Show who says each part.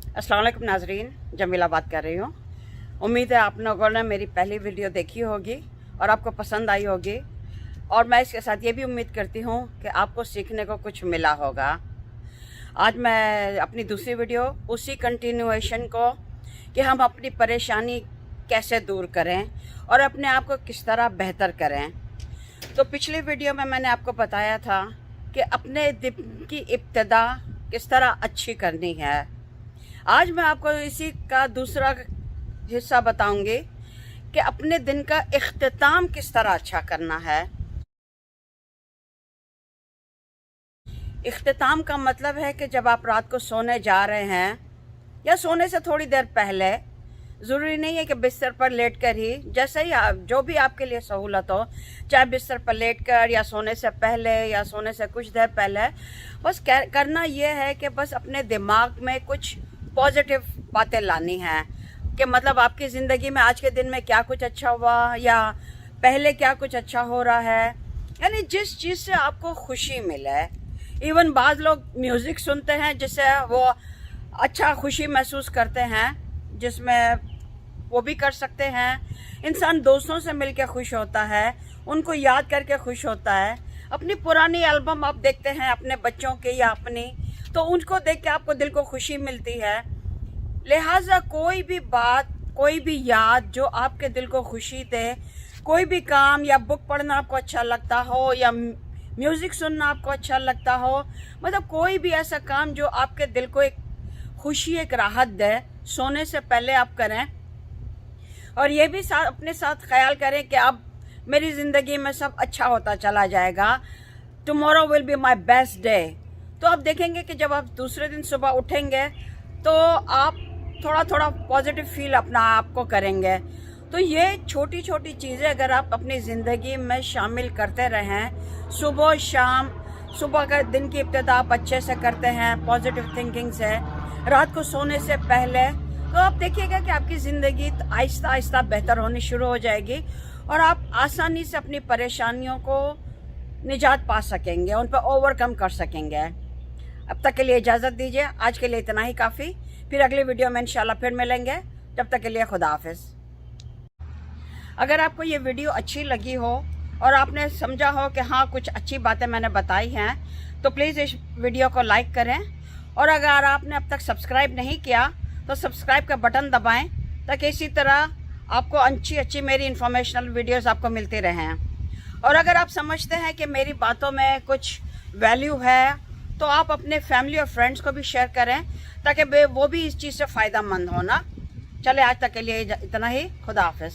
Speaker 1: अस्सलाम वालेकुम नाजरीन, जमीला बात कर रही हूँ। उम्मीद है आप लोगों ने मेरी पहली वीडियो देखी होगी और आपको पसंद आई होगी, और मैं इसके साथ ये भी उम्मीद करती हूँ कि आपको सीखने को कुछ मिला होगा। आज मैं अपनी दूसरी वीडियो उसी कंटिन्यूएशन को कि हम अपनी परेशानी कैसे दूर करें और अपने आप को किस तरह बेहतर करें। तो पिछली वीडियो में मैंने आपको बताया था कि अपने दिन की इब्तिदा किस तरह अच्छी करनी है। आज मैं आपको इसी का दूसरा हिस्सा बताऊंगी कि अपने दिन का इख्तिताम किस तरह अच्छा करना है। इख्तिताम का मतलब है कि जब आप रात को सोने जा रहे हैं या सोने से थोड़ी देर पहले, ज़रूरी नहीं है कि बिस्तर पर लेटकर ही, जैसे ही जो भी आपके लिए सहूलत हो, चाहे बिस्तर पर लेटकर या सोने से पहले या सोने से कुछ देर पहले, बस करना यह है कि बस अपने दिमाग में कुछ पॉजिटिव बातें लानी हैं कि मतलब आपकी ज़िंदगी में आज के दिन में क्या कुछ अच्छा हुआ या पहले क्या कुछ अच्छा हो रहा है, यानी जिस चीज़ से आपको खुशी मिले। इवन बाज़ लोग म्यूज़िक सुनते हैं जिससे वो अच्छा खुशी महसूस करते हैं, जिसमें वो भी कर सकते हैं। इंसान दोस्तों से मिलकर खुश होता है, उनको याद करके खुश होता है। अपनी पुरानी एल्बम आप देखते हैं अपने बच्चों की या अपनी, तो उनको देख के आपको दिल को खुशी मिलती है। लिहाजा कोई भी बात, कोई भी याद जो आपके दिल को खुशी दे, कोई भी काम या बुक पढ़ना आपको अच्छा लगता हो या म्यूज़िक सुनना आपको अच्छा लगता हो, मतलब कोई भी ऐसा काम जो आपके दिल को एक खुशी, एक राहत दे, सोने से पहले आप करें। और ये भी अपने साथ ख्याल करें कि अब मेरी ज़िंदगी में सब अच्छा होता चला जाएगा, tomorrow will be my best day. तो आप देखेंगे कि जब आप दूसरे दिन सुबह उठेंगे तो आप थोड़ा थोड़ा पॉजिटिव फील अपना आपको करेंगे। तो ये छोटी छोटी चीज़ें अगर आप अपनी ज़िंदगी में शामिल करते रहें, सुबह शाम, सुबह का दिन की इब्तिदा आप अच्छे से करते हैं पॉजिटिव थिंकिंग से, रात को सोने से पहले, तो आप देखिएगा कि आपकी ज़िंदगी आहिस्ता आहिस्ता बेहतर होनी शुरू हो जाएगी और आप आसानी से अपनी परेशानियों को निजात पा सकेंगे, उन पर ओवरकम कर सकेंगे। अब तक के लिए इजाज़त दीजिए, आज के लिए इतना ही काफ़ी। फिर अगली वीडियो में इंशाल्लाह फिर मिलेंगे, तब तक के लिए खुदा हाफिज़। अगर आपको ये वीडियो अच्छी लगी हो और आपने समझा हो कि हाँ कुछ अच्छी बातें मैंने बताई हैं, तो प्लीज़ इस वीडियो को लाइक करें, और अगर आपने अब तक सब्सक्राइब नहीं किया तो सब्सक्राइब का बटन दबाएं ताकि इसी तरह आपको अच्छी मेरी इंफॉर्मेशनल वीडियोस आपको मिलती रहें। और अगर आप समझते हैं कि मेरी बातों में कुछ वैल्यू है तो आप अपने फैमिली और फ्रेंड्स को भी शेयर करें ताकि वो भी इस चीज़ से फ़ायदा मंद हो ना। चले आज तक के लिए इतना ही, खुदा हाफिज़।